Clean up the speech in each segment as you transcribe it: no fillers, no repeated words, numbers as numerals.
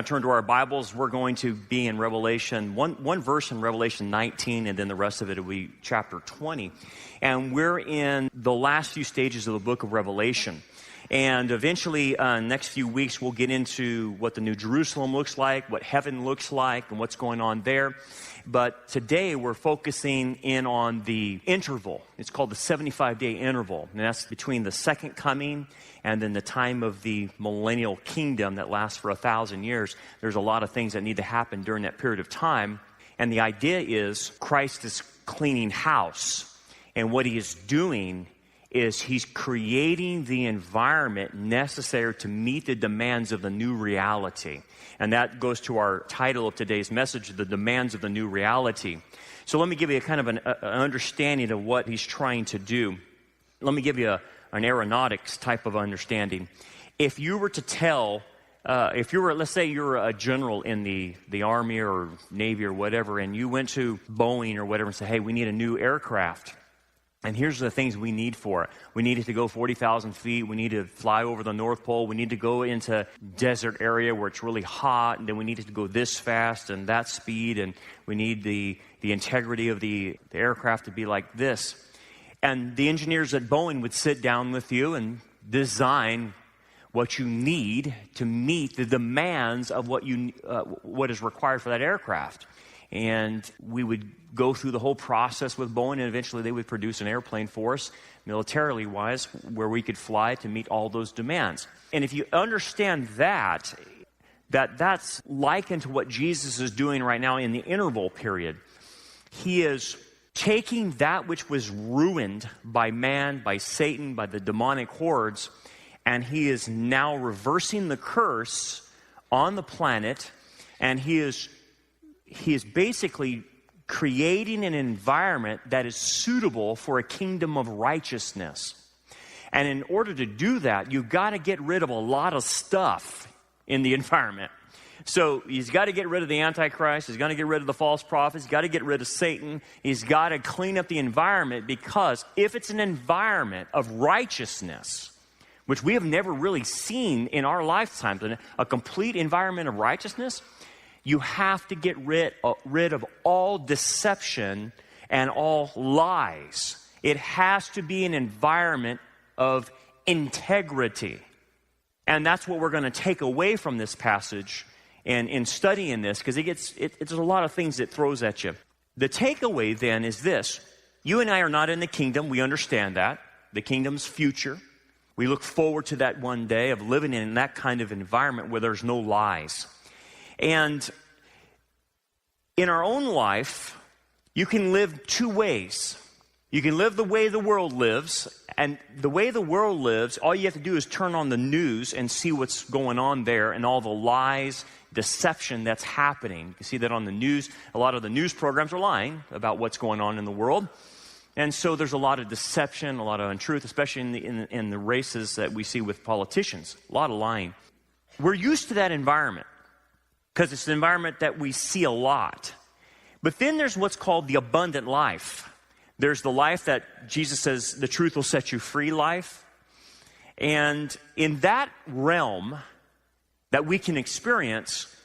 turn to our Bibles, we're going to be in Revelation, one verse in Revelation 19, and then the rest of it will be chapter 20. And we're in the last few stages of the book of Revelation. And eventually, next few weeks, we'll get into what the New Jerusalem looks like, what heaven looks like, and what's going on there. But today, we're focusing in on the interval. It's called the 75-day interval. And that's between the second coming and then the time of the millennial kingdom that lasts for 1,000 years. There's a lot of things that need to happen during that period of time. And the idea is Christ is cleaning house. And what he is doing is he's creating the environment necessary to meet the demands of the new reality. And that goes to our title of today's message, The Demands of the New Reality. So let me give you a kind of an understanding of what he's trying to do. Let me give you an aeronautics type of understanding. If you were to tell, let's say you're a general in the Army or Navy or whatever, and you went to Boeing or whatever and said, hey, we need a new aircraft. And here's the things we need for it. We need it to go 40,000 feet. We need to fly over the North Pole. We need to go into desert area where it's really hot. And then we need it to go this fast and that speed. And we need the integrity of the aircraft to be like this. And the engineers at Boeing would sit down with you and design what you need to meet the demands of what is required for that aircraft. And we would go through the whole process with Boeing, and eventually they would produce an airplane for us, militarily wise, where we could fly to meet all those demands. And if you understand that's likened to what Jesus is doing right now in the interval period. He is taking that which was ruined by man, by Satan, by the demonic hordes, and he is now reversing the curse on the planet, and he is basically creating an environment that is suitable for a kingdom of righteousness. And in order to do that, you've got to get rid of a lot of stuff in the environment. So he's got to get rid of the Antichrist. He's got to get rid of the false prophets. He's got to get rid of Satan. He's got to clean up the environment, because if it's an environment of righteousness, which we have never really seen in our lifetimes, a complete environment of righteousness, you have to get rid of all deception and all lies. It has to be an environment of integrity. And that's what we're going to take away from this passage in studying this, because there's a lot of things it throws at you. The takeaway then is this. You and I are not in the kingdom. We understand that. The kingdom's future. We look forward to that one day of living in that kind of environment where there's no lies. And in our own life, you can live two ways. You can live the way the world lives, and the way the world lives, all you have to do is turn on the news and see what's going on there and all the lies, deception that's happening. You see that on the news. A lot of the news programs are lying about what's going on in the world. And so there's a lot of deception, a lot of untruth, especially in the races that we see with politicians. A lot of lying. We're used to that environment, because it's an environment that we see a lot. But then there's what's called the abundant life. There's the life that Jesus says, the truth will set you free life. And in that realm that we can experience,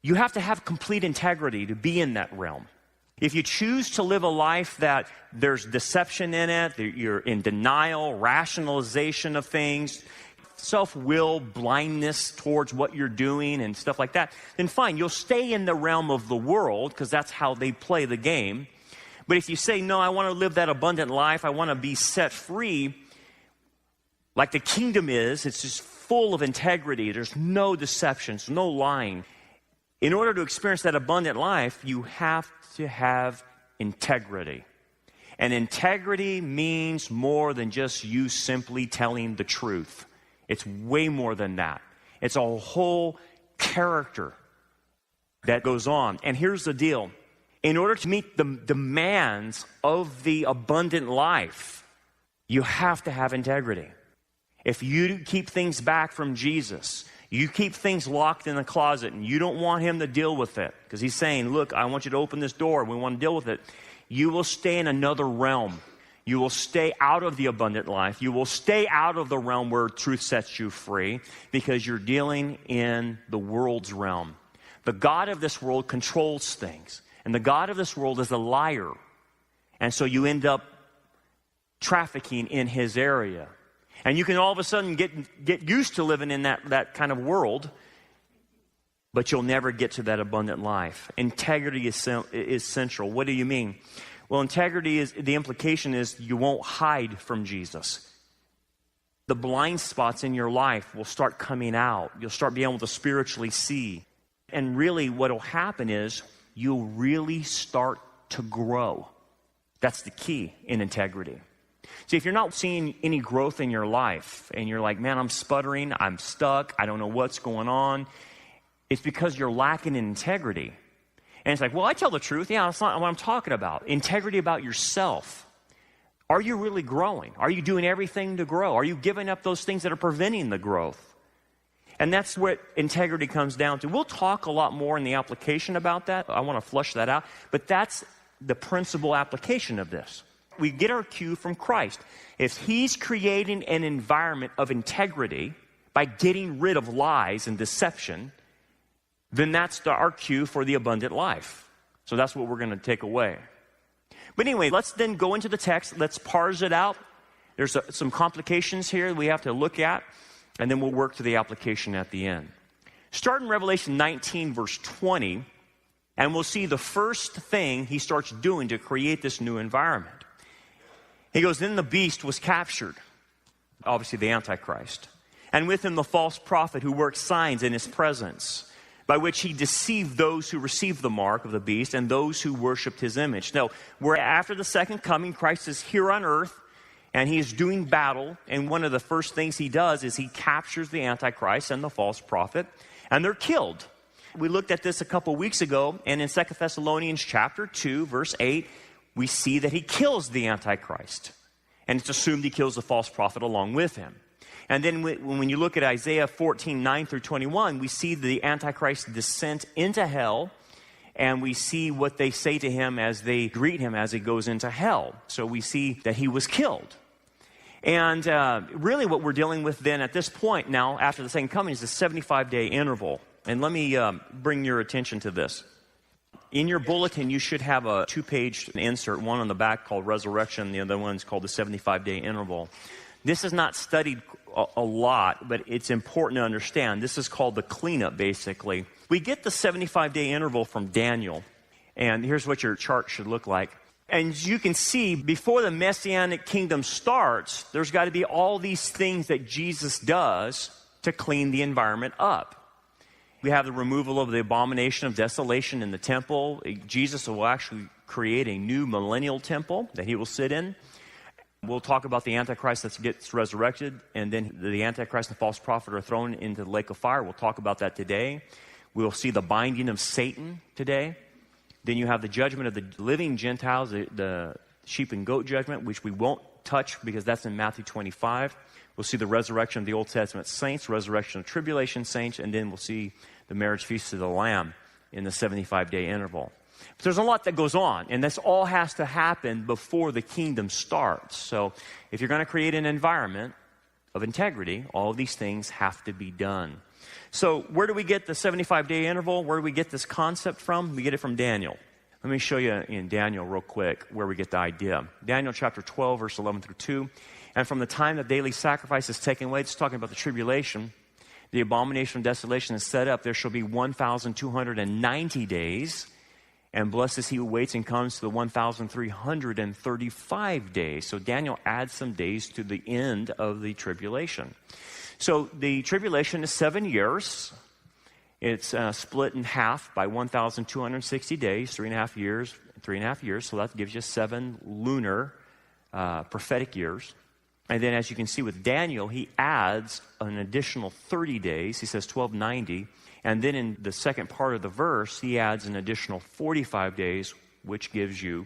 you have to have complete integrity to be in that realm. If you choose to live a life that there's deception in it, that you're in denial, rationalization of things, self-will, blindness towards what you're doing and stuff like that, then fine, you'll stay in the realm of the world, because that's how they play the game. But if you say, no, I want to live that abundant life, I want to be set free, like the kingdom is, it's just full of integrity, there's no deceptions, no lying. In order to experience that abundant life, you have to have integrity. And integrity means more than just you simply telling the truth. It's way more than that. It's a whole character that goes on. And here's the deal. In order to meet the demands of the abundant life, you have to have integrity. If you keep things back from Jesus, you keep things locked in the closet and you don't want him to deal with it, because he's saying, look, I want you to open this door, we want to deal with it, you will stay in another realm. You will stay out of the abundant life. You will stay out of the realm where truth sets you free, because you're dealing in the world's realm. The god of this world controls things. And the god of this world is a liar. And so you end up trafficking in his area. And you can all of a sudden get used to living in that kind of world, but you'll never get to that abundant life. Integrity is central. What do you mean? Well, integrity is, the implication is you won't hide from Jesus. The blind spots in your life will start coming out. You'll start being able to spiritually see. And really what will happen is you'll really start to grow. That's the key in integrity. See, if you're not seeing any growth in your life and you're like, man, I'm sputtering, I'm stuck, I don't know what's going on, it's because you're lacking in integrity. And it's like, well, I tell the truth. Yeah, that's not what I'm talking about. Integrity about yourself. Are you really growing? Are you doing everything to grow? Are you giving up those things that are preventing the growth? And that's what integrity comes down to. We'll talk a lot more in the application about that. I want to flush that out. But that's the principal application of this. We get our cue from Christ. If he's creating an environment of integrity by getting rid of lies and deception, then that's our cue for the abundant life. So that's what we're going to take away. But anyway, let's then go into the text. Let's parse it out. There's some complications here we have to look at, and then we'll work to the application at the end. Start in Revelation 19, verse 20, and we'll see the first thing he starts doing to create this new environment. He goes, then the beast was captured, obviously the Antichrist, and with him the false prophet who worked signs in his presence, by which he deceived those who received the mark of the beast and those who worshiped his image. Now, we're after the second coming. Christ is here on earth, and he is doing battle. And one of the first things he does is he captures the Antichrist and the false prophet, and they're killed. We looked at this a couple weeks ago, and in 2 Thessalonians chapter 2, verse 8, we see that he kills the Antichrist. And it's assumed he kills the false prophet along with him. And then when you look at Isaiah 14, 9 through 21, we see the Antichrist's descent into hell, and we see what they say to him as they greet him as he goes into hell. So we see that he was killed. And really what we're dealing with then at this point now, after the second coming, is the 75-day interval. And let me bring your attention to this. In your bulletin, you should have a 2-page insert, one on the back called Resurrection, the other one's called the 75-day interval. This is not studied a lot, but it's important to understand. This is called the cleanup, basically. We get the 75-day interval from Daniel, and here's what your chart should look like. And you can see, before the Messianic kingdom starts, there's got to be all these things that Jesus does to clean the environment up. We have the removal of the abomination of desolation in the temple. Jesus will actually create a new millennial temple that he will sit in. We'll talk about the Antichrist that gets resurrected, and then the Antichrist and the false prophet are thrown into the lake of fire. We'll talk about that today. We'll see the binding of Satan today. Then you have the judgment of the living Gentiles, the sheep and goat judgment, which we won't touch because that's in Matthew 25. We'll see the resurrection of the Old Testament saints, resurrection of tribulation saints, and then we'll see the marriage feast of the Lamb in the 75-day interval. But there's a lot that goes on, and this all has to happen before the kingdom starts. So if you're going to create an environment of integrity, all of these things have to be done. So where do we get the 75-day interval? Where do we get this concept from? We get it from Daniel. Let me show you in Daniel real quick where we get the idea. Daniel chapter 12, verse 11 through 2. And from the time that daily sacrifice is taken away, it's talking about the tribulation, the abomination of desolation is set up. There shall be 1,290 days. And blessed is he who waits and comes to the 1,335 days. So Daniel adds some days to the end of the tribulation. So the tribulation is 7 years. It's split in half by 1,260 days, 3.5 years, 3.5 years. So that gives you 7 lunar prophetic years. And then as you can see with Daniel, he adds an additional 30 days. He says 1,290. And then in the second part of the verse, he adds an additional 45 days, which gives you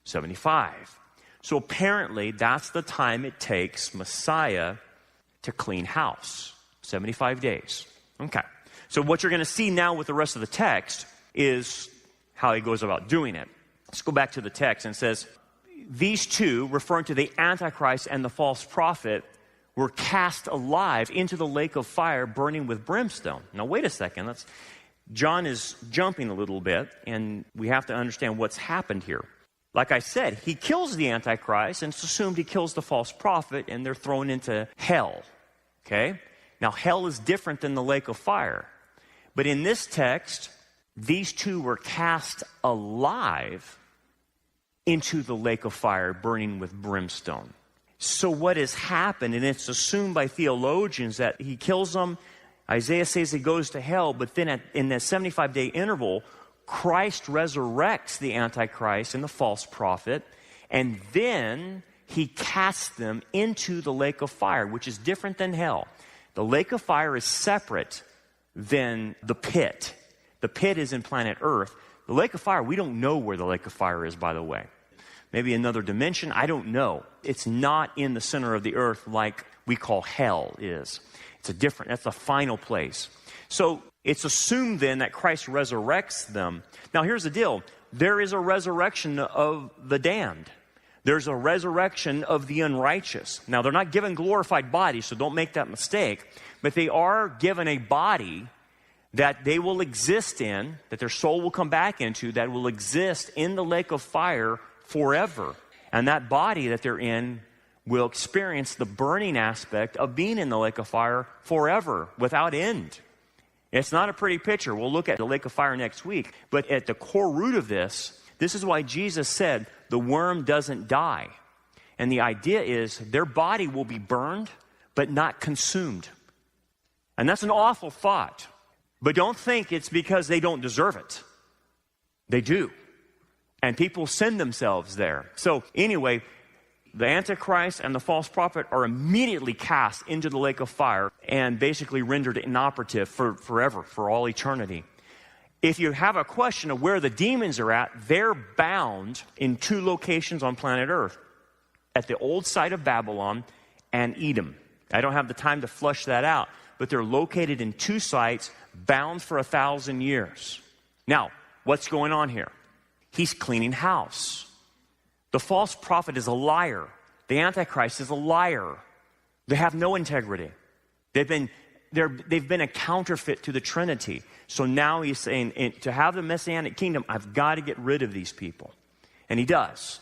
75. So apparently, that's the time it takes Messiah to clean house, 75 days. Okay. So what you're going to see now with the rest of the text is how he goes about doing it. Let's go back to the text, and it says, these two, referring to the Antichrist and the false prophet, were cast alive into the lake of fire burning with brimstone. Now, wait a second. John is jumping a little bit, and we have to understand what's happened here. Like I said, he kills the Antichrist, and it's assumed he kills the false prophet, and they're thrown into hell. Okay? Now, hell is different than the lake of fire. But in this text, these two were cast alive into the lake of fire, burning with brimstone. So what has happened, and it's assumed by theologians that he kills them. Isaiah says he goes to hell, but then in that 75-day interval, Christ resurrects the Antichrist and the false prophet, and then he casts them into the lake of fire, which is different than hell. The lake of fire is separate than the pit. The pit is in planet Earth. The lake of fire, we don't know where the lake of fire is, by the way. Maybe another dimension, I don't know. It's not in the center of the earth like we call hell is. That's a final place. So it's assumed then that Christ resurrects them. Now here's the deal. There is a resurrection of the damned. There's a resurrection of the unrighteous. Now they're not given glorified bodies, so don't make that mistake. But they are given a body that they will exist in, that their soul will come back into, that will exist in the lake of fire forever. And that body that they're in will experience the burning aspect of being in the lake of fire forever, without end. It's not a pretty picture. We'll look at the lake of fire next week. But at the core root of this is why Jesus said the worm doesn't die. And the idea is their body will be burned, but not consumed. And that's an awful thought. But don't think it's because they don't deserve it. They do. And people send themselves there. So anyway, the Antichrist and the false prophet are immediately cast into the lake of fire and basically rendered inoperative forever, for all eternity. If you have a question of where the demons are at, they're bound in two locations on planet Earth. At the old site of Babylon and Edom. I don't have the time to flush that out, but they're located in two sites, bound for 1,000 years. Now, what's going on here? He's cleaning house. The false prophet is a liar. The Antichrist is a liar. They have no integrity. They've been a counterfeit to the Trinity. So now he's saying, to have the Messianic kingdom, I've got to get rid of these people. And he does.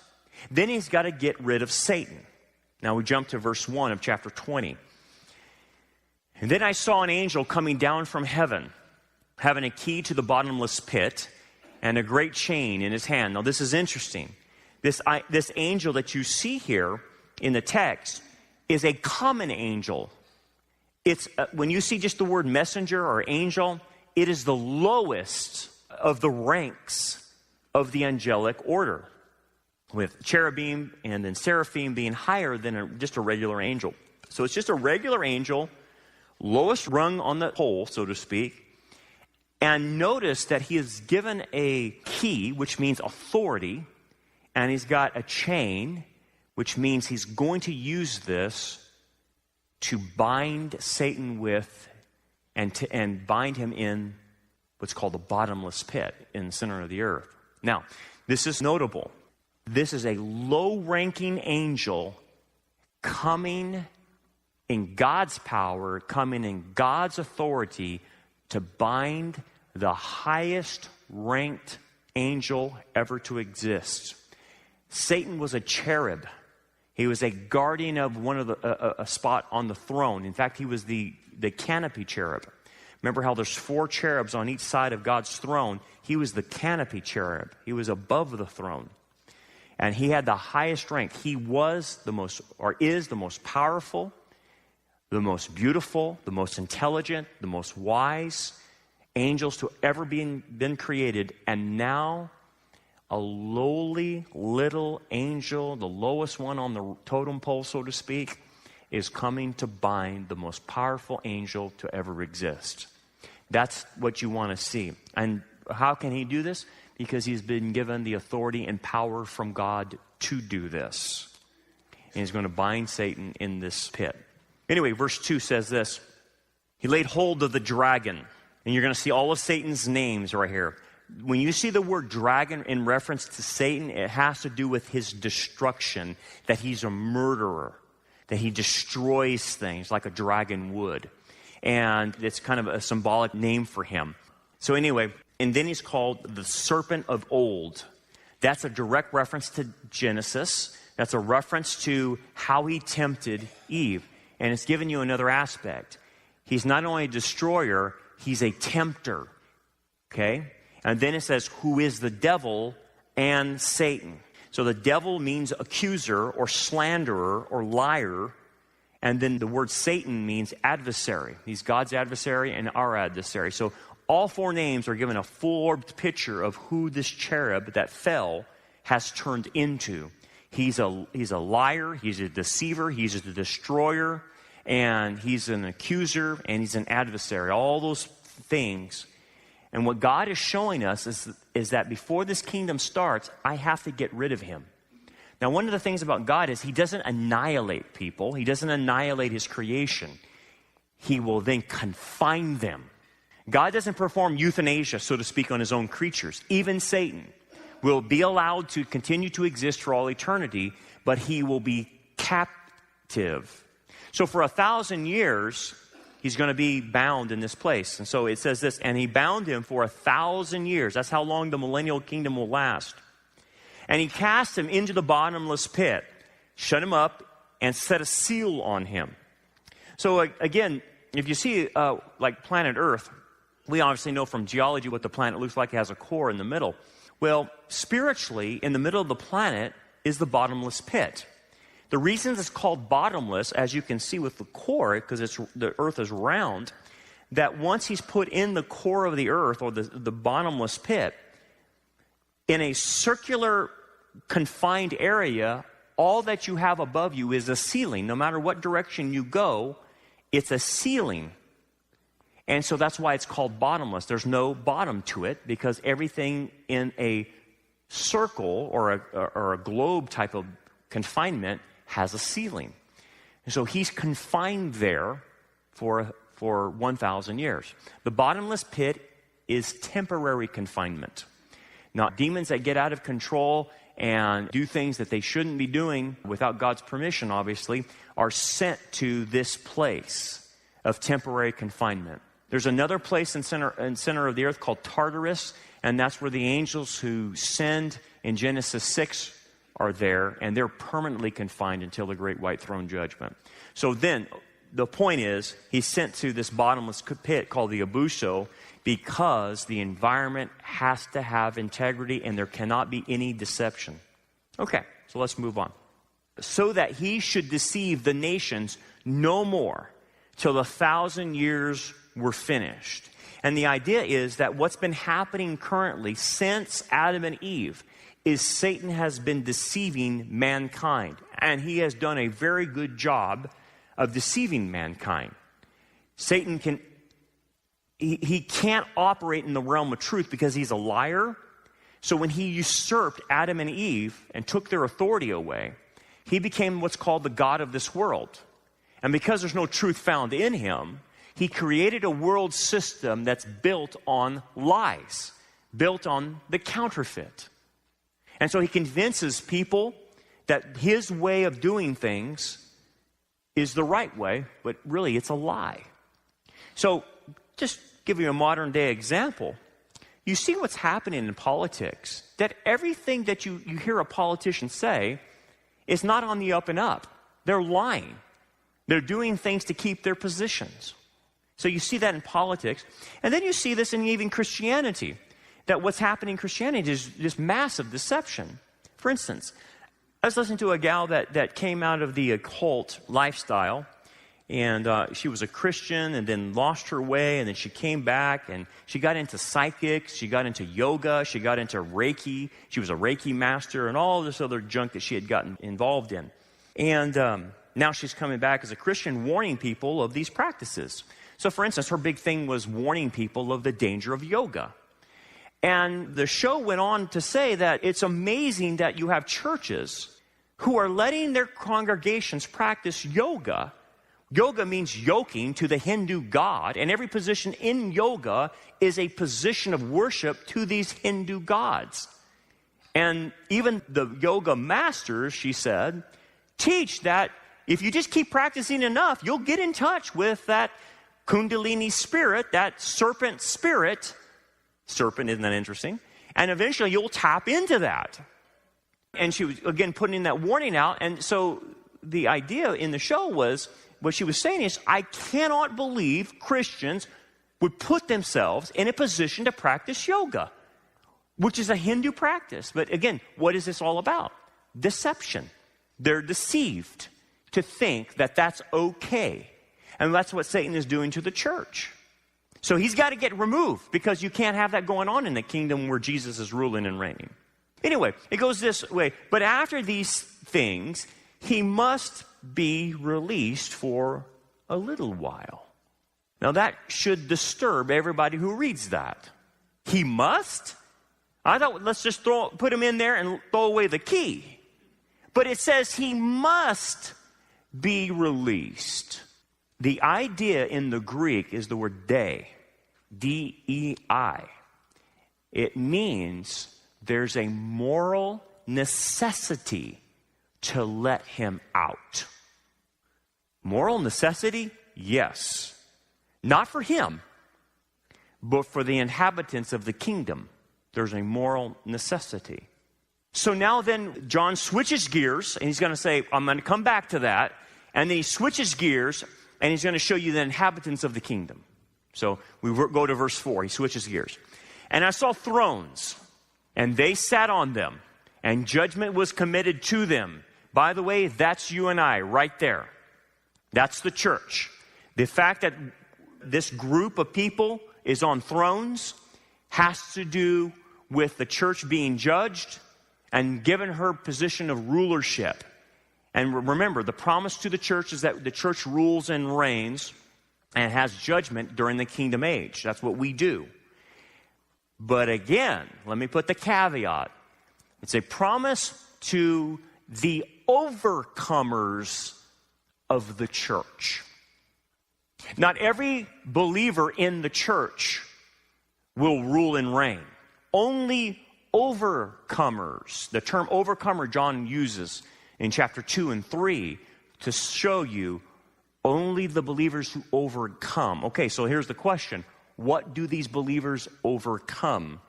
Then he's got to get rid of Satan. Now we jump to verse 1 of chapter 20. And then I saw an angel coming down from heaven, having a key to the bottomless pit and a great chain in his hand. Now this is interesting. This angel that you see here in the text is a common angel. It's when you see just the word messenger or angel, it is the lowest of the ranks of the angelic order, with cherubim and then seraphim being higher than just a regular angel. So it's just a regular angel, lowest rung on the pole, so to speak. And notice that he is given a key, which means authority, and he's got a chain, which means he's going to use this to bind Satan with and bind him in what's called the bottomless pit in the center of the earth. Now, this is notable. This is a low-ranking angel coming in God's power, coming in God's authority to bind the highest ranked angel ever to exist. Satan was a cherub. He was a guardian of one of a spot on the throne. In fact, he was the canopy cherub. Remember how there's 4 cherubs on each side of God's throne? He was the canopy cherub. He was above the throne. And he had the highest rank. He was is the most powerful, the most beautiful, the most intelligent, the most wise angels to ever been created. And now a lowly little angel, the lowest one on the totem pole, so to speak, is coming to bind the most powerful angel to ever exist. That's what you want to see. And how can he do this? Because he's been given the authority and power from God to do this. And he's going to bind Satan in this pit. Anyway, verse 2 says this. He laid hold of the dragon. And you're going to see all of Satan's names right here. When you see the word dragon in reference to Satan, it has to do with his destruction, that he's a murderer, that he destroys things like a dragon would. And it's kind of a symbolic name for him. So anyway, and then he's called the serpent of old. That's a direct reference to Genesis. That's a reference to how he tempted Eve. And it's given you another aspect. He's not only a destroyer, he's a tempter. Okay? And then it says, who is the devil and Satan. So the devil means accuser or slanderer or liar. And then the word Satan means adversary. He's God's adversary and our adversary. So all four names are given a full-orbed picture of who this cherub that fell has turned into. He's a liar, he's a deceiver, he's a destroyer, and he's an accuser, and he's an adversary. All those things. And what God is showing us is that before this kingdom starts, I have to get rid of him. Now, one of the things about God is he doesn't annihilate people. He doesn't annihilate his creation. He will then confine them. God doesn't perform euthanasia, so to speak, on his own creatures. Even Satan will be allowed to continue to exist for all eternity, but he will be captive. So for 1,000 years, he's going to be bound in this place. And so it says this, and he bound him for 1,000 years. That's how long the millennial kingdom will last. And he cast him into the bottomless pit, shut him up, and set a seal on him. So again, if you see like planet Earth, we obviously know from geology what the planet looks like. It has a core in the middle. Well, spiritually, in the middle of the planet is the bottomless pit. The reason it's called bottomless, as you can see with the core, because the earth is round, that once he's put in the core of the earth, or the bottomless pit, in a circular confined area, all that you have above you is a ceiling. No matter what direction you go, it's a ceiling. And so that's why it's called bottomless. There's no bottom to it, because everything in a circle or a globe type of confinement has a ceiling. And so he's confined there for 1,000 years. The bottomless pit is temporary confinement. Now, demons that get out of control and do things that they shouldn't be doing without God's permission, obviously, are sent to this place of temporary confinement. There's another place in center of the earth called Tartarus, and that's where the angels who sinned in Genesis 6 are there, and they're permanently confined until the great white throne judgment. So then, the point is, he's sent to this bottomless pit called the Abuso, because the environment has to have integrity and there cannot be any deception. Okay, so let's move on. So that he should deceive the nations no more till 1,000 years were finished. And the idea is that what's been happening currently since Adam and Eve is Satan has been deceiving mankind. And he has done a very good job of deceiving mankind. Satan he can't operate in the realm of truth because he's a liar. So when he usurped Adam and Eve and took their authority away, he became what's called the god of this world. And because there's no truth found in him, he created a world system that's built on lies, built on the counterfeit. And so he convinces people that his way of doing things is the right way, but really it's a lie. So just give you a modern day example. You see what's happening in politics, that everything that you hear a politician say is not on the up and up. They're lying. They're doing things to keep their positions. So you see that in politics. And then you see this in even Christianity, that what's happening in Christianity is just massive deception. For instance, I was listening to a gal that came out of the occult lifestyle, and she was a Christian and then lost her way, and then she came back and she got into psychics, she got into yoga, she got into Reiki, she was a Reiki master, and all this other junk that she had gotten involved in. And now she's coming back as a Christian, warning people of these practices. So for instance, her big thing was warning people of the danger of yoga. And the show went on to say that it's amazing that you have churches who are letting their congregations practice yoga. Yoga means yoking to the Hindu god, and every position in yoga is a position of worship to these Hindu gods. And even the yoga masters, she said, teach that if you just keep practicing enough, you'll get in touch with that Kundalini spirit, that serpent spirit Serpent, isn't that interesting? And eventually you'll tap into that. And she was, again, putting that warning out. And so the idea in the show was, what she was saying is, I cannot believe Christians would put themselves in a position to practice yoga, which is a Hindu practice. But again, what is this all about? Deception. They're deceived to think that that's okay. And that's what Satan is doing to the church. So he's got to get removed, because you can't have that going on in the kingdom where Jesus is ruling and reigning. Anyway, it goes this way. But after these things, he must be released for a little while. Now that should disturb everybody who reads that. He must? I thought, let's just put him in there and throw away the key. But it says he must be released. The idea in the Greek is the word dei, D-E-I. It means there's a moral necessity to let him out. Moral necessity? Yes. Not for him, but for the inhabitants of the kingdom. There's a moral necessity. So now then, John switches gears, and he's going to say, I'm going to come back to that. And then he switches gears, and he's going to show you the inhabitants of the kingdom. So we go to verse 4. He switches gears. And I saw thrones, and they sat on them, and judgment was committed to them. By the way, that's you and I right there. That's the church. The fact that this group of people is on thrones has to do with the church being judged and given her position of rulership. And remember, the promise to the church is that the church rules and reigns and has judgment during the kingdom age. That's what we do. But again, let me put the caveat. It's a promise to the overcomers of the church. Not every believer in the church will rule and reign. Only overcomers. The term overcomer John uses in chapter 2 and 3 to show you only the believers who overcome. Okay, so here's the question. What do these believers overcome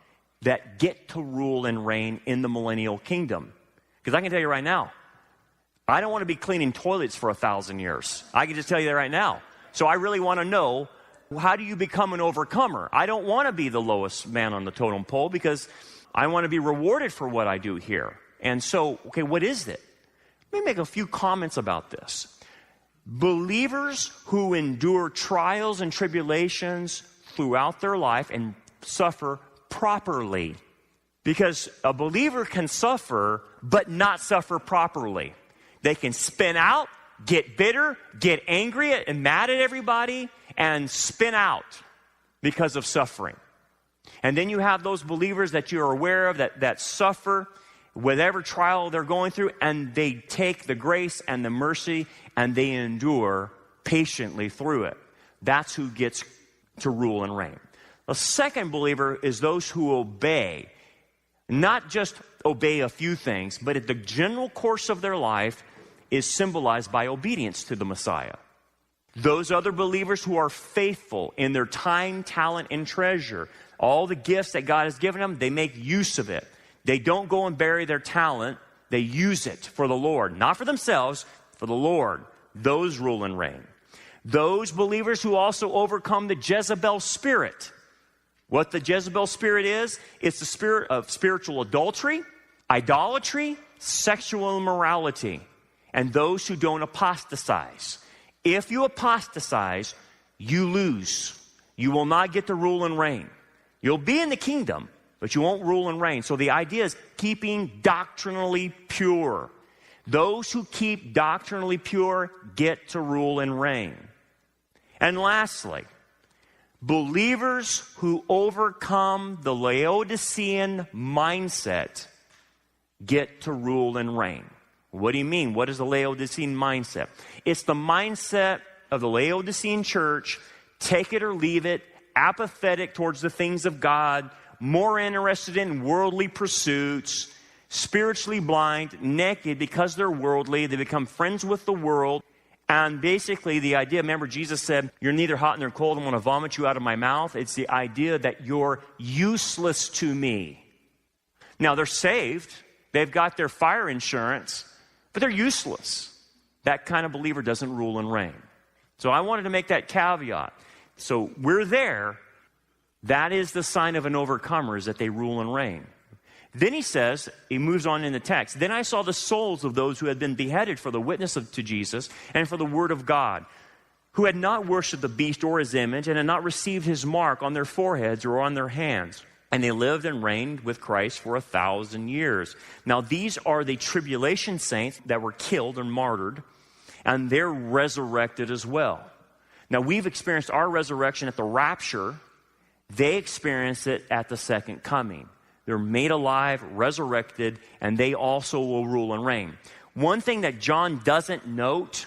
that get to rule and reign in the millennial kingdom? Because I can tell you right now, I don't want to be cleaning toilets for 1,000 years. I can just tell you that right now. So I really want to know, how do you become an overcomer? I don't want to be the lowest man on the totem pole, because I want to be rewarded for what I do here. And so, okay, what is it? Let me make a few comments about this. Believers who endure trials and tribulations throughout their life and suffer properly. Because a believer can suffer, but not suffer properly. They can spin out, get bitter, get angry and mad at everybody, and spin out because of suffering. And then you have those believers that you're aware of that suffer whatever trial they're going through, and they take the grace and the mercy and they endure patiently through it. That's who gets to rule and reign. The second believer is those who obey. Not just obey a few things, but the general course of their life is symbolized by obedience to the Messiah. Those other believers who are faithful in their time, talent, and treasure, all the gifts that God has given them, they make use of it. They don't go and bury their talent. They use it for the Lord. Not for themselves, for the Lord. Those rule and reign. Those believers who also overcome the Jezebel spirit. What the Jezebel spirit is, it's the spirit of spiritual adultery, idolatry, sexual immorality, and those who don't apostatize. If you apostatize, you lose. You will not get to rule and reign. You'll be in the kingdom, but you won't rule and reign. So the idea is keeping doctrinally pure. Those who keep doctrinally pure get to rule and reign. And lastly, believers who overcome the Laodicean mindset get to rule and reign. What do you mean? What is the Laodicean mindset? It's the mindset of the Laodicean church, take it or leave it, apathetic towards the things of God, more interested in worldly pursuits, spiritually blind, naked because they're worldly. They become friends with the world, And basically the idea, remember Jesus said, you're neither hot nor cold, I'm going to vomit you out of my mouth. It's the idea that you're useless to me. Now they're saved, they've got their fire insurance, but they're useless. That kind of believer doesn't rule and reign. So I wanted to make that caveat. So we're there. That is the sign of an overcomer, is that they rule and reign. Then he says, he moves on in the text, then I saw the souls of those who had been beheaded for the witness to Jesus and for the word of God, who had not worshipped the beast or his image and had not received his mark on their foreheads or on their hands. And they lived and reigned with Christ for 1,000 years. Now these are the tribulation saints that were killed and martyred, and they're resurrected as well. Now we've experienced our resurrection at the rapture. They experience it at the second coming. They're made alive, resurrected, and they also will rule and reign. One thing that John doesn't note,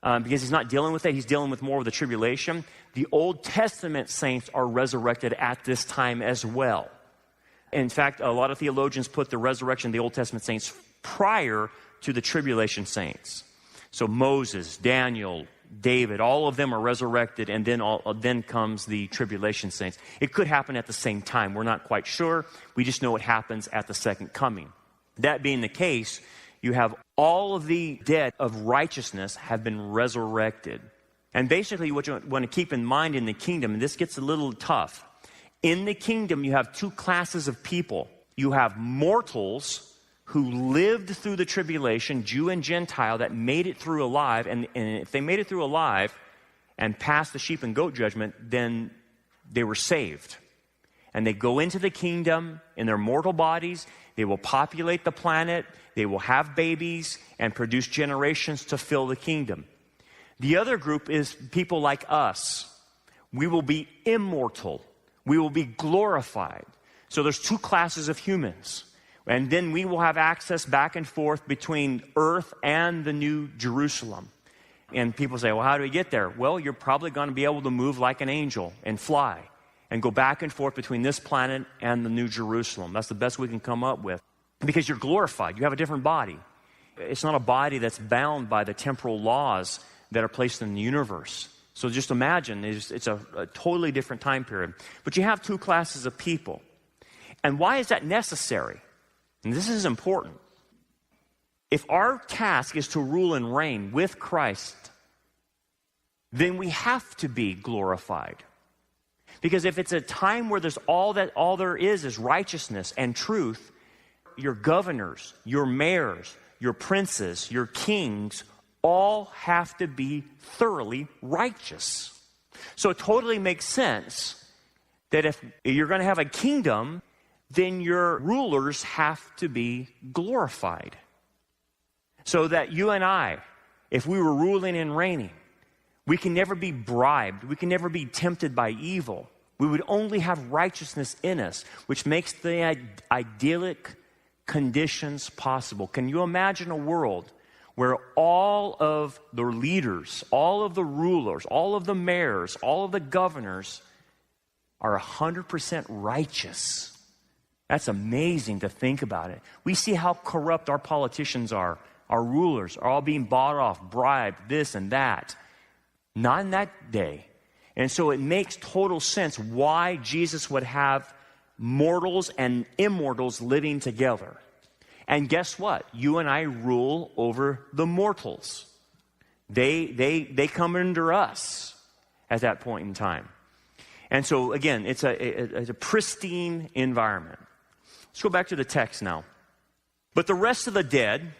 because he's not dealing with it, he's dealing with more of the tribulation. The Old Testament saints are resurrected at this time as well. In fact, a lot of theologians put the resurrection of the Old Testament saints prior to the tribulation saints. So Moses, Daniel, David, all of them are resurrected, and then comes the tribulation saints. It could happen at the same time. We're not quite sure. We just know it happens at the second coming. That being the case, you have all of the dead of righteousness have been resurrected. And basically what you want to keep in mind in the kingdom, and this gets a little tough. In the kingdom, you have two classes of people. You have mortals who lived through the tribulation, Jew and Gentile, that made it through alive. And if they made it through alive and passed the sheep and goat judgment, then they were saved. And they go into the kingdom in their mortal bodies. They will populate the planet. They will have babies and produce generations to fill the kingdom. The other group is people like us. We will be immortal. We will be glorified. So there's two classes of humans. And then we will have access back and forth between earth and the new Jerusalem. And people say, well, how do we get there? Well, you're probably going to be able to move like an angel and fly and go back and forth between this planet and the new Jerusalem. That's the best we can come up with. Because you're glorified. You have a different body. It's not a body that's bound by the temporal laws that are placed in the universe. So just imagine, it's a totally different time period. But you have two classes of people. And why is that necessary? And this is important. If our task is to rule and reign with Christ, then we have to be glorified. Because if it's a time where there's all there is righteousness and truth, your governors, your mayors, your princes, your kings, all have to be thoroughly righteous. So it totally makes sense that if you're going to have a kingdom, then your rulers have to be glorified. So that you and I, if we were ruling and reigning, we can never be bribed. We can never be tempted by evil. We would only have righteousness in us, which makes the idyllic conditions possible. Can you imagine a world where all of the leaders, all of the rulers, all of the mayors, all of the governors are 100% righteous? That's amazing to think about it. We see how corrupt our politicians are. Our rulers are all being bought off, bribed, this and that. Not in that day. And so it makes total sense why Jesus would have mortals and immortals living together. And guess what? You and I rule over the mortals. They come under us at that point in time. And so again, it's a pristine environment. Let's go back to the text now. But the rest of the dead,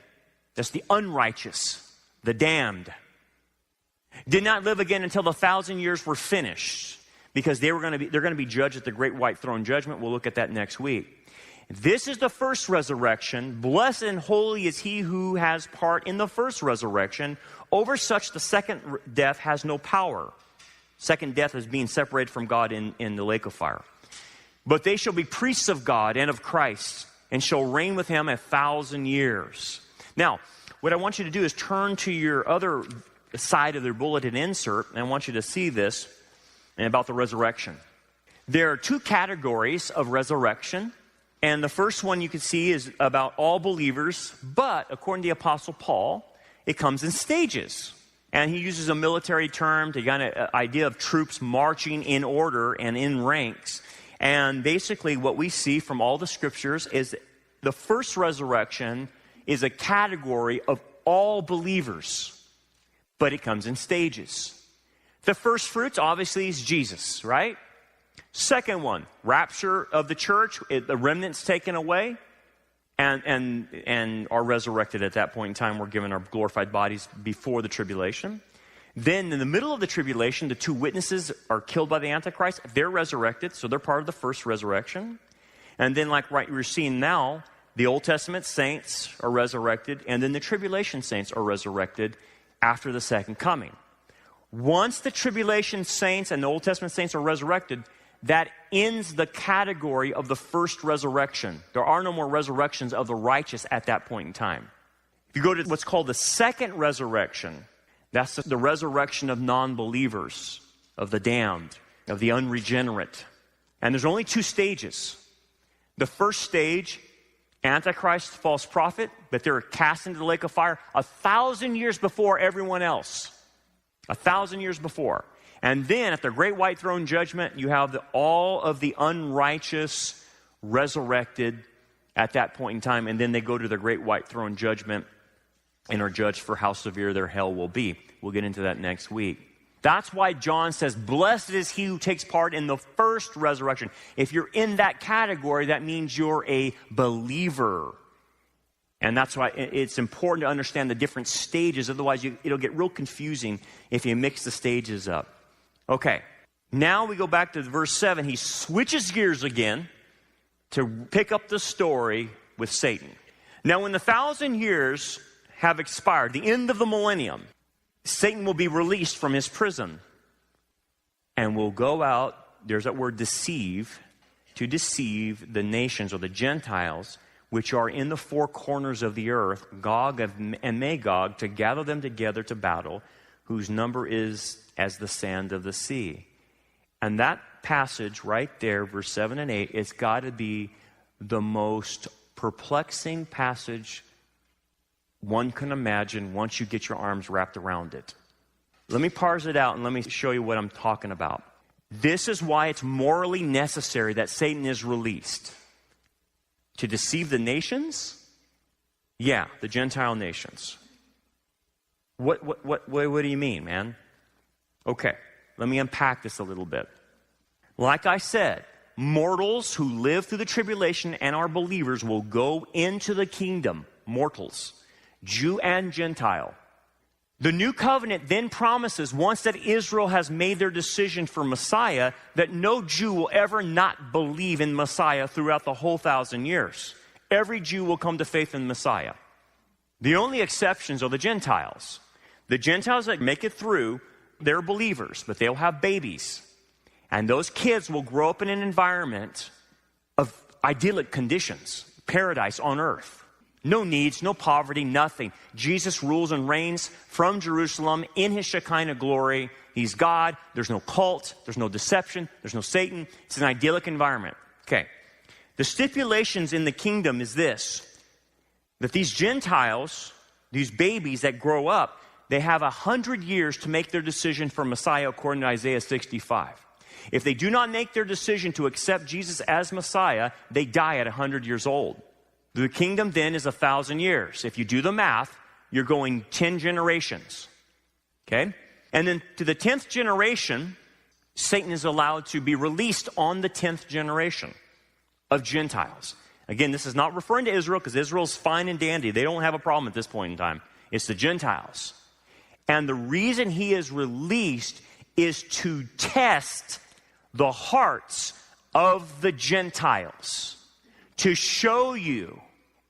that's the unrighteous, the damned, did not live again until the 1,000 years were finished, because they're going to be judged at the great white throne judgment. We'll look at that next week. This is the first resurrection. Blessed and holy is he who has part in the first resurrection. Over such the second death has no power. Second death is being separated from God in the lake of fire. But they shall be priests of God and of Christ, and shall reign with him 1,000 years. Now, what I want you to do is turn to your other side of their bulletin insert, and I want you to see this and about the resurrection. There are two categories of resurrection, and the first one you can see is about all believers, but according to the Apostle Paul, it comes in stages. And he uses a military term to kind of idea of troops marching in order and in ranks. And basically what we see from all the scriptures is the first resurrection is a category of all believers, but it comes in stages. The first fruits obviously is Jesus, right? Second one, rapture of the church, the remnant's taken away and are resurrected at that point in time. We're given our glorified bodies before the tribulation. Then in the middle of the tribulation, the two witnesses are killed by the Antichrist. They're resurrected, so they're part of the first resurrection. And then like we're seeing now, the Old Testament saints are resurrected, and then the tribulation saints are resurrected after the second coming. Once the tribulation saints and the Old Testament saints are resurrected, that ends the category of the first resurrection. There are no more resurrections of the righteous at that point in time. If you go to what's called the second resurrection, that's the resurrection of non-believers, of the damned, of the unregenerate. And there's only two stages. The first stage, Antichrist, false prophet, but they're cast into the lake of fire 1,000 years before everyone else. 1,000 years before. And then at the great white throne judgment, you have all of the unrighteous resurrected at that point in time. And then they go to the great white throne judgment and are judged for how severe their hell will be. We'll get into that next week. That's why John says, blessed is he who takes part in the first resurrection. If you're in that category, that means you're a believer. And that's why it's important to understand the different stages. Otherwise, it'll get real confusing if you mix the stages up. Okay, now we go back to verse 7. He switches gears again to pick up the story with Satan. Now, when the 1,000 years have expired, the end of the millennium, Satan will be released from his prison and will go out, there's that word deceive, to deceive the nations or the Gentiles which are in the four corners of the earth, Gog and Magog, to gather them together to battle, whose number is as the sand of the sea. And that passage right there, verse 7 and 8, it's got to be the most perplexing passage one can imagine once you get your arms wrapped around it. Let me parse it out and let me show you what I'm talking about. This is why it's morally necessary that Satan is released. To deceive the nations? Yeah, the Gentile nations. What do you mean, man? Okay, let me unpack this a little bit. Like I said, mortals who live through the tribulation and are believers will go into the kingdom. Mortals, Jew and Gentile. The new covenant then promises, once that Israel has made their decision for Messiah, that no Jew will ever not believe in Messiah throughout the whole 1,000 years. Every Jew will come to faith in Messiah. The only exceptions are the Gentiles. The Gentiles that make it through, they're believers, but they'll have babies. And those kids will grow up in an environment of idyllic conditions, paradise on earth. No needs, no poverty, nothing. Jesus rules and reigns from Jerusalem in his Shekinah glory. He's God. There's no cult. There's no deception. There's no Satan. It's an idyllic environment. Okay. The stipulations in the kingdom is this, that these Gentiles, these babies that grow up, they have 100 years to make their decision for Messiah according to Isaiah 65. If they do not make their decision to accept Jesus as Messiah, they die at 100 years old. The kingdom then is 1,000 years. If you do the math, you're going 10 generations. Okay? And then to the 10th generation, Satan is allowed to be released on the 10th generation of Gentiles. Again, this is not referring to Israel because Israel's fine and dandy. They don't have a problem at this point in time. It's the Gentiles. And the reason he is released is to test the hearts of the Gentiles. To show you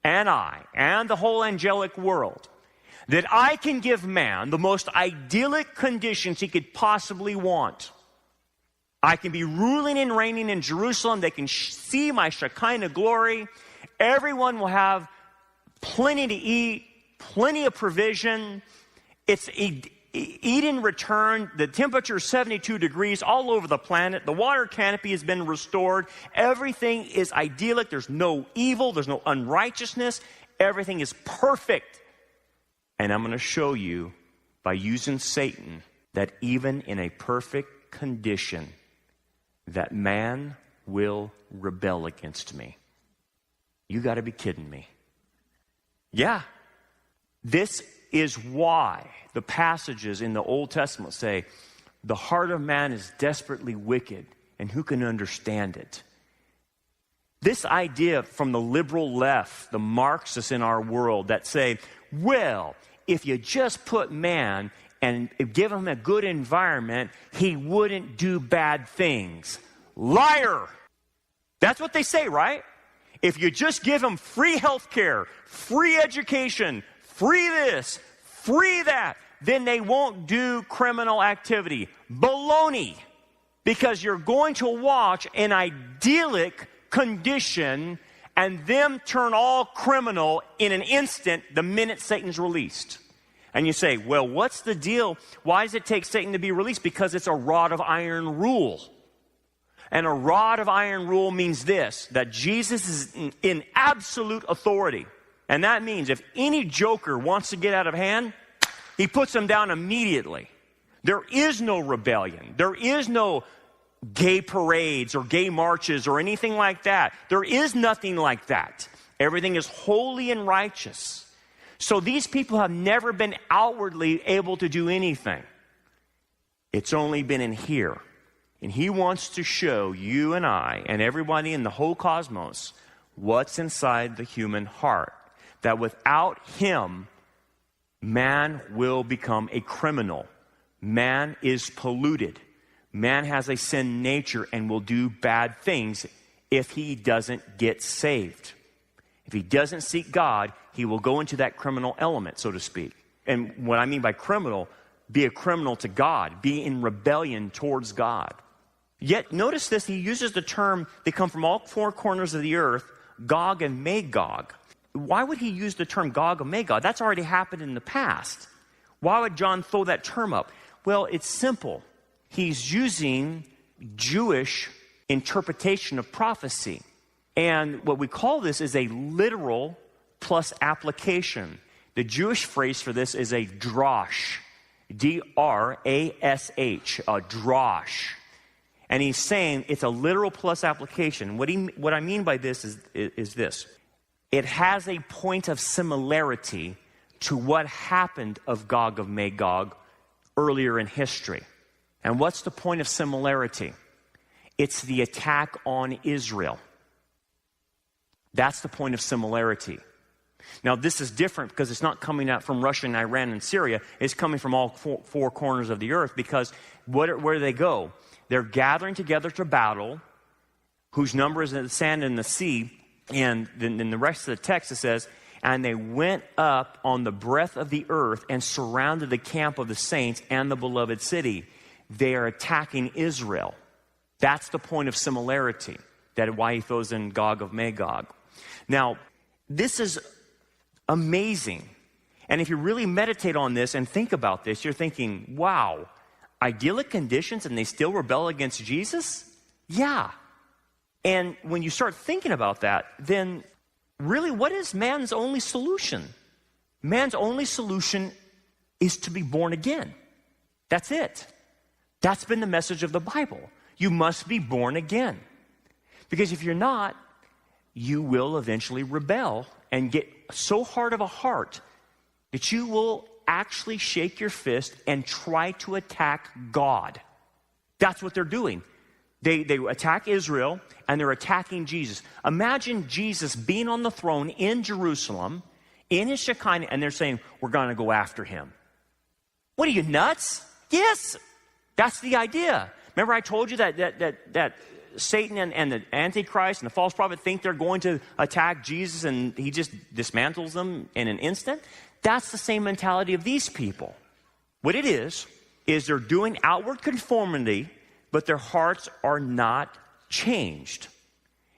and I and the whole angelic world that I can give man the most idyllic conditions he could possibly want. I can be ruling and reigning in Jerusalem. They can see my Shekinah glory. Everyone will have plenty to eat, plenty of provision. It's eat in return. The temperature is 72 degrees all over the planet. The water canopy has been restored. Everything is idyllic. There's no evil. There's no unrighteousness. Everything is perfect. And I'm going to show you by using Satan, that even in a perfect condition, that man will rebel against me. You got to be kidding me. Yeah. This is why the passages in the Old Testament say, the heart of man is desperately wicked, and who can understand it? This idea from the liberal left, the Marxists in our world that say, well, if you just put man and give him a good environment, he wouldn't do bad things. Liar! That's what they say, right? If you just give him free health care, free education, free this, free that, then they won't do criminal activity. Baloney! Because you're going to watch an idyllic condition and them turn all criminal in an instant the minute Satan's released. And you say, well, what's the deal? Why does it take Satan to be released? Because it's a rod of iron rule. And a rod of iron rule means this, that Jesus is in absolute authority. And that means if any joker wants to get out of hand, he puts them down immediately. There is no rebellion. There is no gay parades or gay marches or anything like that. There is nothing like that. Everything is holy and righteous. So these people have never been outwardly able to do anything. It's only been in here. And he wants to show you and I and everybody in the whole cosmos what's inside the human heart. That without him, man will become a criminal. Man is polluted. Man has a sin nature and will do bad things if he doesn't get saved. If he doesn't seek God, he will go into that criminal element, so to speak. And what I mean by criminal, be a criminal to God, be in rebellion towards God. Yet, notice this, he uses the term, they come from all four corners of the earth, Gog and Magog. Why would he use the term Gog and Magog? That's already happened in the past. Why would John throw that term up? Well, it's simple. He's using Jewish interpretation of prophecy. And what we call this is a literal plus application. The Jewish phrase for this is a drosh. D-R-A-S-H, a drosh. And he's saying it's a literal plus application. What I mean by this is this. It has a point of similarity to what happened of Gog of Magog earlier in history. And what's the point of similarity? It's the attack on Israel. That's the point of similarity. Now, this is different because it's not coming out from Russia and Iran and Syria. It's coming from all four corners of the earth because where do they go? They're gathering together to battle, whose number is in the sand and the sea. And then the rest of the text, it says, and they went up on the breadth of the earth and surrounded the camp of the saints and the beloved city. They are attacking Israel. That's the point of similarity. That why he throws in Gog of Magog. Now, this is amazing. And if you really meditate on this and think about this, you're thinking, wow, idyllic conditions and they still rebel against Jesus? Yeah. And when you start thinking about that, then really what is man's only solution? Man's only solution is to be born again. That's it. That's been the message of the Bible. You must be born again. Because if you're not, you will eventually rebel and get so hard of a heart that you will actually shake your fist and try to attack God. That's what they're doing. They attack Israel and they're attacking Jesus. Imagine Jesus being on the throne in Jerusalem, in his Shekinah, and they're saying, we're going to go after him. What are you, nuts? Yes, that's the idea. Remember I told you that Satan and the Antichrist and the false prophet think they're going to attack Jesus and he just dismantles them in an instant? That's the same mentality of these people. What it is they're doing outward conformity, but their hearts are not changed.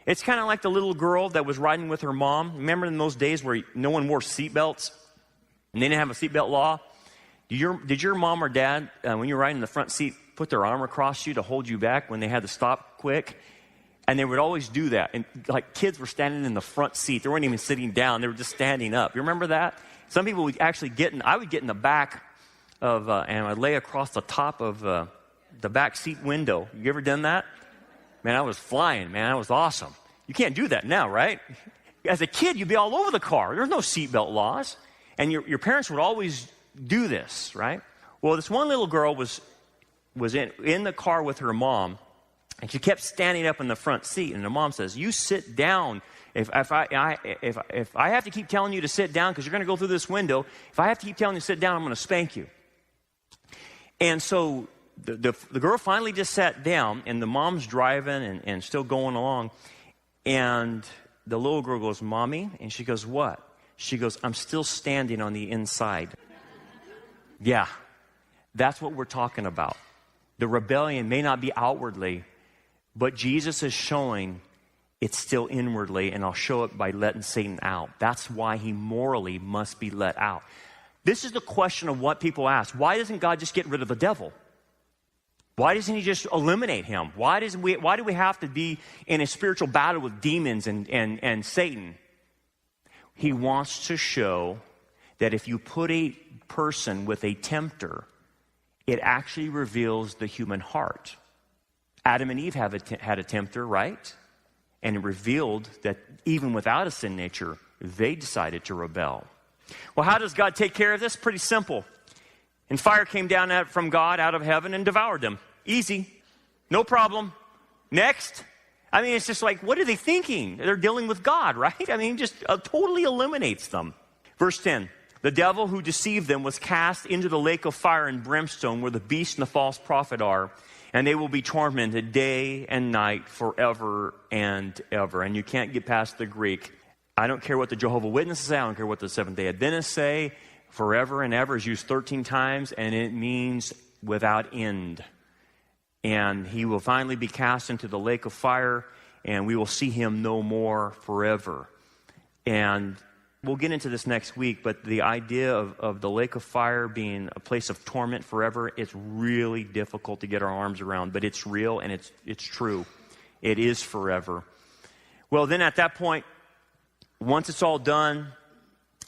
It's kind of like the little girl that was riding with her mom. Remember in those days where no one wore seatbelts and they didn't have a seatbelt law? Did your mom or dad, when you were riding in the front seat, put their arm across you to hold you back when they had to stop quick? And they would always do that. And like kids were standing in the front seat. They weren't even sitting down. They were just standing up. You remember that? Some people would actually I would get in the back and I lay across the top of the back seat window. You ever done that? Man, I was flying, man. That was awesome. You can't do that now, right? As a kid, you'd be all over the car. There's no seatbelt laws. And your parents would always do this, right? Well, this one little girl was in the car with her mom, and she kept standing up in the front seat. And the mom says, "You sit down. If I have to keep telling you to sit down because you're going to go through this window, if I have to keep telling you to sit down, I'm going to spank you." And so the girl finally just sat down, and the mom's driving and still going along. And the little girl goes, "Mommy?" And she goes, "What?" She goes, "I'm still standing on the inside." Yeah, that's what we're talking about. The rebellion may not be outwardly, but Jesus is showing it's still inwardly, and I'll show it by letting Satan out. That's why he morally must be let out. This is the question of what people ask. Why doesn't God just get rid of the devil? Why doesn't he just eliminate him? Why do we have to be in a spiritual battle with demons and Satan? He wants to show that if you put a person with a tempter, it actually reveals the human heart. Adam and Eve had a tempter, right? And it revealed that even without a sin nature, they decided to rebel. Well, how does God take care of this? Pretty simple. And fire came down from God out of heaven and devoured them. Easy. No problem. Next. I mean, it's just like, what are they thinking? They're dealing with God, right? I mean, just totally eliminates them. Verse 10. The devil who deceived them was cast into the lake of fire and brimstone where the beast and the false prophet are, and they will be tormented day and night forever and ever. And you can't get past the Greek. I don't care what the Jehovah's Witnesses say. I don't care what the Seventh-day Adventists say. Forever and ever is used 13 times, and it means without end. And he will finally be cast into the lake of fire, and we will see him no more forever. And we'll get into this next week, but the idea of the lake of fire being a place of torment forever, it's really difficult to get our arms around, but it's real and it's true. It is forever. Well, then at that point, once it's all done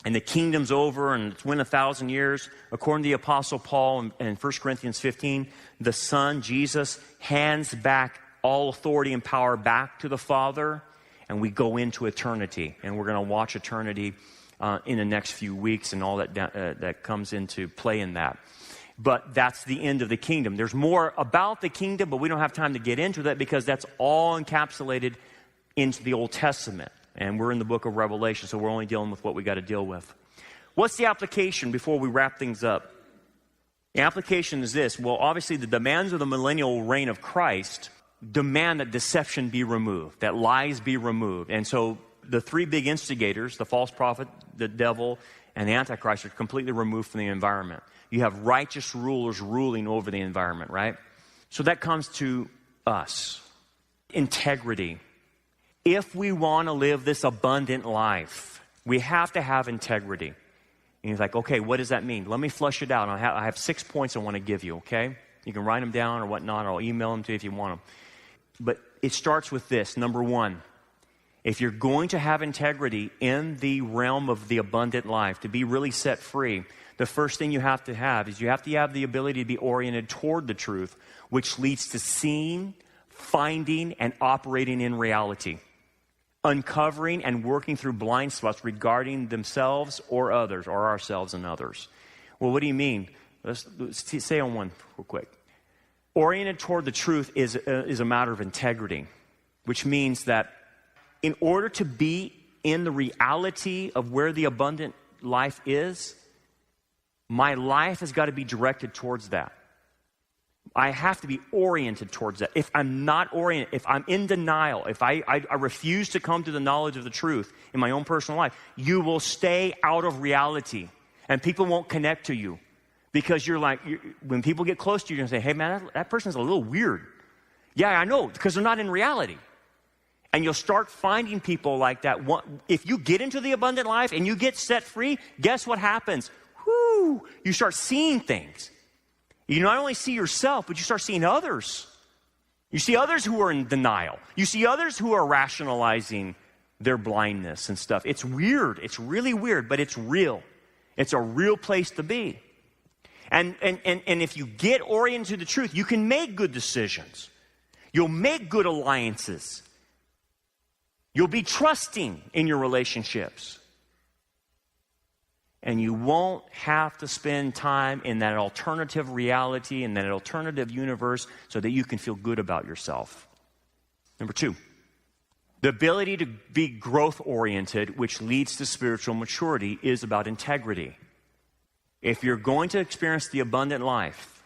and the kingdom's over and it's been 1,000 years, according to the Apostle Paul in 1 Corinthians 15, the Son, Jesus, hands back all authority and power back to the Father, and we go into eternity. And we're going to watch eternity in the next few weeks and all that comes into play in that. But that's the end of the kingdom. There's more about the kingdom, but we don't have time to get into that because that's all encapsulated into the Old Testament. And we're in the book of Revelation, so we're only dealing with what we got to deal with. What's the application before we wrap things up? The application is this. Well, obviously the demands of the millennial reign of Christ demand that deception be removed, that lies be removed. And so the three big instigators, the false prophet, the devil, and the Antichrist, are completely removed from the environment. You have righteous rulers ruling over the environment, right? So that comes to us. Integrity. If we want to live this abundant life, we have to have integrity. And he's like, okay, what does that mean? Let me flush it out. I have 6 points I want to give you, okay? You can write them down or whatnot, or I'll email them to you if you want them. But it starts with this. Number one, if you're going to have integrity in the realm of the abundant life, to be really set free, the first thing you have to have is you have to have the ability to be oriented toward the truth, which leads to seeing, finding, and operating in reality. Uncovering and working through blind spots regarding themselves or others, or ourselves and others. Well, what do you mean? Let's say on one real quick. Oriented toward the truth is a matter of integrity, which means that in order to be in the reality of where the abundant life is, my life has got to be directed towards that. I have to be oriented towards that. If I'm not oriented, if I'm in denial, if I refuse to come to the knowledge of the truth in my own personal life, you will stay out of reality and people won't connect to you. Because when people get close to you, you're going to say, hey man, that person's a little weird. Yeah, I know, because they're not in reality. And you'll start finding people like that. If you get into the abundant life and you get set free, guess what happens? Whoo! You start seeing things. You not only see yourself, but you start seeing others. You see others who are in denial. You see others who are rationalizing their blindness and stuff. It's weird. It's really weird, but it's real. It's a real place to be. And if you get oriented to the truth, you can make good decisions. You'll make good alliances. You'll be trusting in your relationships. And you won't have to spend time in that alternative reality, in that alternative universe, so that you can feel good about yourself. Number 2, the ability to be growth-oriented, which leads to spiritual maturity, is about integrity. If you're going to experience the abundant life,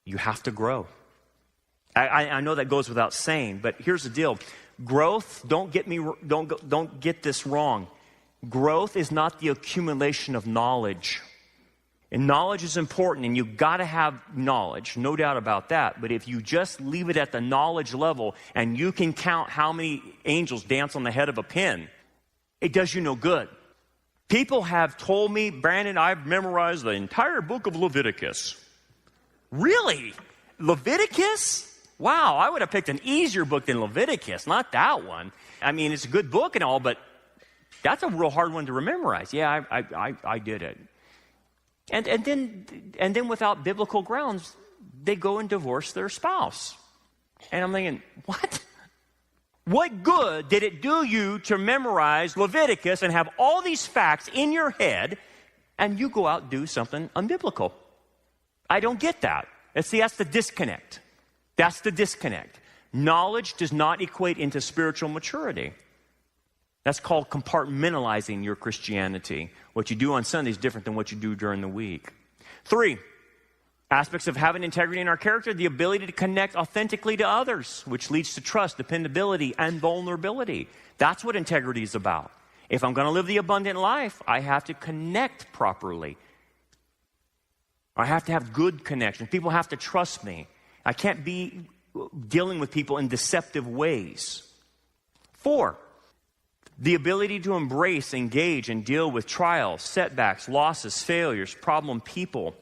you have to grow. I know that goes without saying, but here's the deal. Growth, don't get this wrong. Growth is not the accumulation of knowledge. And knowledge is important, and you've got to have knowledge, no doubt about that. But if you just leave it at the knowledge level and you can count how many angels dance on the head of a pin, it does you no good. People have told me, Brandon, I've memorized the entire book of Leviticus. Really? Leviticus? Wow, I would have picked an easier book than Leviticus, not that one. I mean, it's a good book and all, but that's a real hard one to memorize. Yeah, I did it. And then without biblical grounds, they go and divorce their spouse. And I'm thinking, what? What good did it do you to memorize Leviticus and have all these facts in your head, and you go out and do something unbiblical? I don't get that. See, that's the disconnect. That's the disconnect. Knowledge does not equate into spiritual maturity. That's called compartmentalizing your Christianity. What you do on Sunday is different than what you do during the week. 3, aspects of having integrity in our character: the ability to connect authentically to others, which leads to trust, dependability, and vulnerability. That's what integrity is about. If I'm going to live the abundant life, I have to connect properly. I have to have good connections. People have to trust me. I can't be dealing with people in deceptive ways. 4, the ability to embrace, engage, and deal with trials, setbacks, losses, failures, problem people,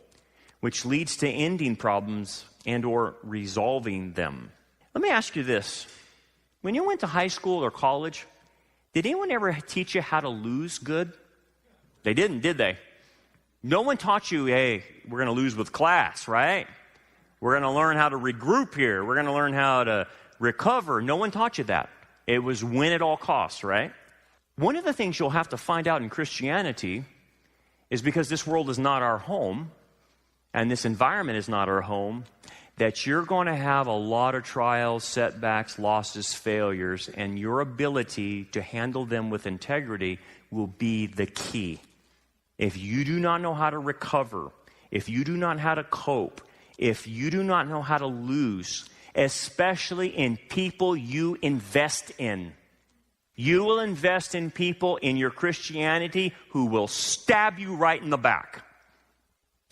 which leads to ending problems and or resolving them. Let me ask you this. When you went to high school or college, did anyone ever teach you how to lose good? They didn't, did they? No one taught you, hey, we're going to lose with class, right? We're going to learn how to regroup here. We're going to learn how to recover. No one taught you that. It was win at all costs, right? One of the things you'll have to find out in Christianity is, because this world is not our home and this environment is not our home, that you're going to have a lot of trials, setbacks, losses, failures, and your ability to handle them with integrity will be the key. If you do not know how to recover, if you do not know how to cope, if you do not know how to lose, especially in people you invest in, you will invest in people in your Christianity who will stab you right in the back.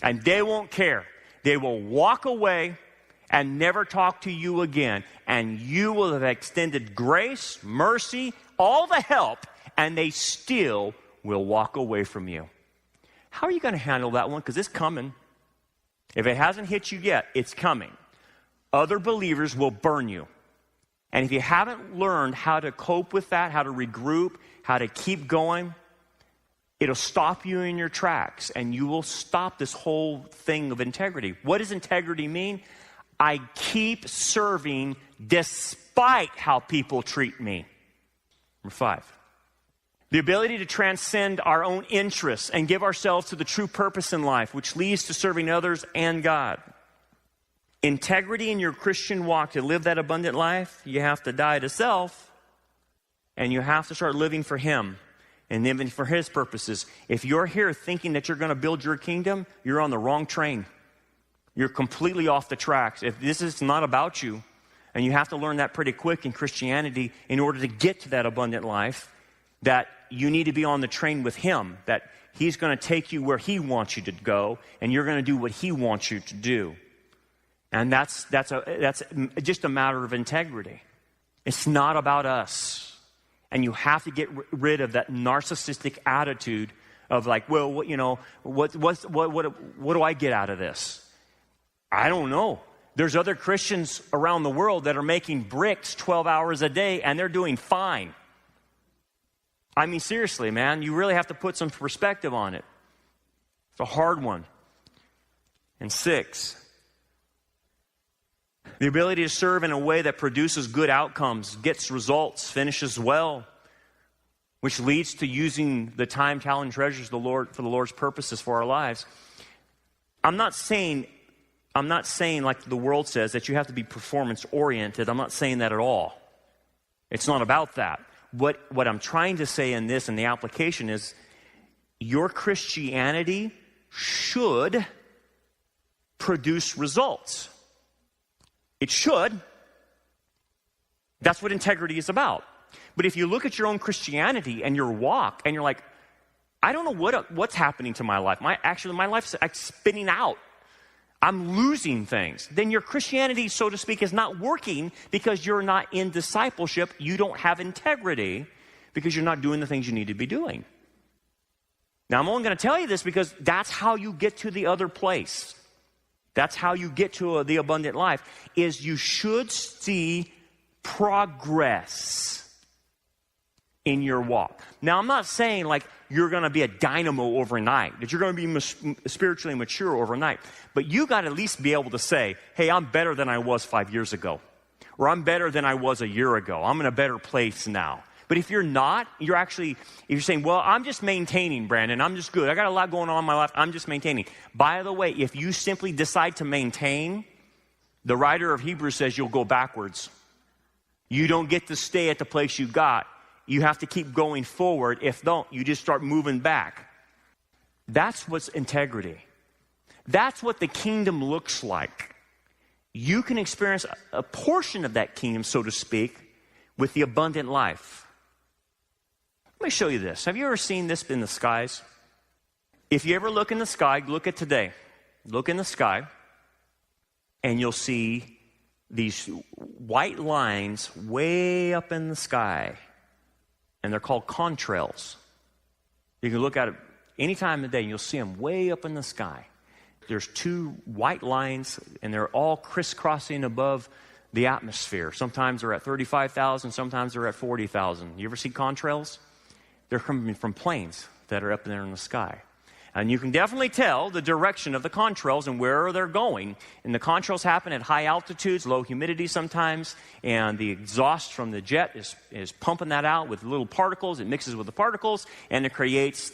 And they won't care. They will walk away and never talk to you again. And you will have extended grace, mercy, all the help, and they still will walk away from you. How are you going to handle that one? Because it's coming. If it hasn't hit you yet, it's coming. Other believers will burn you. And if you haven't learned how to cope with that, how to regroup, how to keep going, it'll stop you in your tracks, and you will stop this whole thing of integrity. What does integrity mean? I keep serving despite how people treat me. Number 5. The ability to transcend our own interests and give ourselves to the true purpose in life, which leads to serving others and God. Integrity in your Christian walk, to live that abundant life, you have to die to self, and you have to start living for Him and living for His purposes. If you're here thinking that you're going to build your kingdom, you're on the wrong train. You're completely off the tracks. If this is not about you, and you have to learn that pretty quick in Christianity in order to get to that abundant life, that you need to be on the train with Him, that He's going to take you where He wants you to go, and you're going to do what He wants you to do. And that's just a matter of integrity. It's not about us. And you have to get rid of that narcissistic attitude of like, well, you know, what do I get out of this? I don't know. There's other Christians around the world that are making bricks 12 hours a day, and they're doing fine. I mean, seriously, man, you really have to put some perspective on it. It's a hard one. And 6, the ability to serve in a way that produces good outcomes, gets results, finishes well, which leads to using the time, talent, and treasures of the Lord for the Lord's purposes for our lives. I'm not saying like the world says that you have to be performance oriented. I'm not saying that at all. It's not about that. What I'm trying to say in this and the application is your Christianity should produce results. It should. That's what integrity is about. But if you look at your own Christianity and your walk and you're like, I don't know what's happening to my life. My life's like spinning out. I'm losing things. Then your Christianity, so to speak, is not working because you're not in discipleship. You don't have integrity because you're not doing the things you need to be doing. Now, I'm only going to tell you this because that's how you get to the other place. That's how you get to the abundant life, is you should see progress in your walk. Now, I'm not saying like you're going to be a dynamo overnight, that you're going to be spiritually mature overnight. But you got to at least be able to say, hey, I'm better than I was 5 years ago. Or I'm better than I was a year ago. I'm in a better place now. But if you're not, if you're saying, well, I'm just maintaining, Brandon. I'm just good. I got a lot going on in my life. I'm just maintaining. By the way, if you simply decide to maintain, the writer of Hebrews says you'll go backwards. You don't get to stay at the place you got. You have to keep going forward. If not, you just start moving back. That's what's integrity. That's what the kingdom looks like. You can experience a portion of that kingdom, so to speak, with the abundant life. Let me show you this. Have you ever seen this in the skies? If you ever look in the sky, look at today. Look in the sky, and you'll see these white lines way up in the sky. And they're called contrails. You can look at it any time of the day, and you'll see them way up in the sky. There's 2 white lines, and they're all crisscrossing above the atmosphere. Sometimes they're at 35,000, sometimes they're at 40,000. You ever see contrails? They're coming from planes that are up there in the sky. And you can definitely tell the direction of the contrails and where they're going. And the contrails happen at high altitudes, low humidity sometimes, and the exhaust from the jet is pumping that out with little particles. It mixes with the particles, and it creates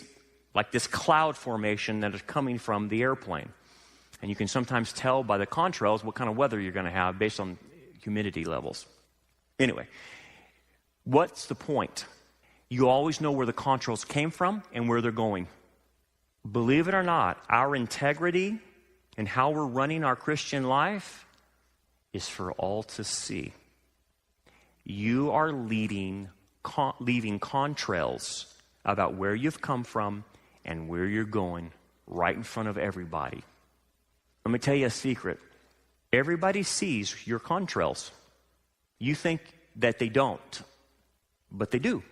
like this cloud formation that is coming from the airplane. And you can sometimes tell by the contrails what kind of weather you're going to have based on humidity levels. Anyway, what's the point? You always know where the contrails came from and where they're going. Believe it or not, our integrity and how we're running our Christian life is for all to see. You are leaving contrails about where you've come from and where you're going right in front of everybody. Let me tell you a secret. Everybody sees your contrails. You think that they don't, but they do.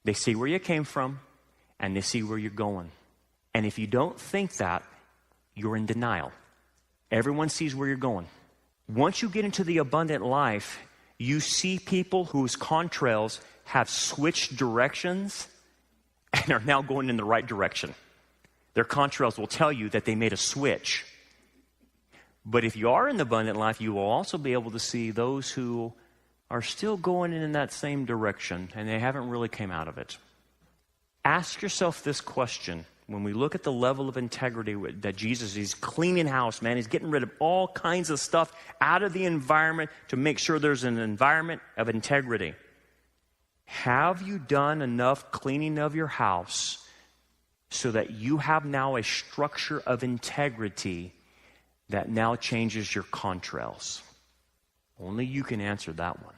They see where you came from and they see where you're going. And if you don't think that, you're in denial. Everyone sees where you're going. Once you get into the abundant life, you see people whose contrails have switched directions and are now going in the right direction. Their contrails will tell you that they made a switch. But if you are in the abundant life, you will also be able to see those who are still going in that same direction and they haven't really came out of it. Ask yourself this question. When we look at the level of integrity that Jesus is cleaning house, man, he's getting rid of all kinds of stuff out of the environment to make sure there's an environment of integrity. Have you done enough cleaning of your house so that you have now a structure of integrity that now changes your contrails? Only you can answer that one.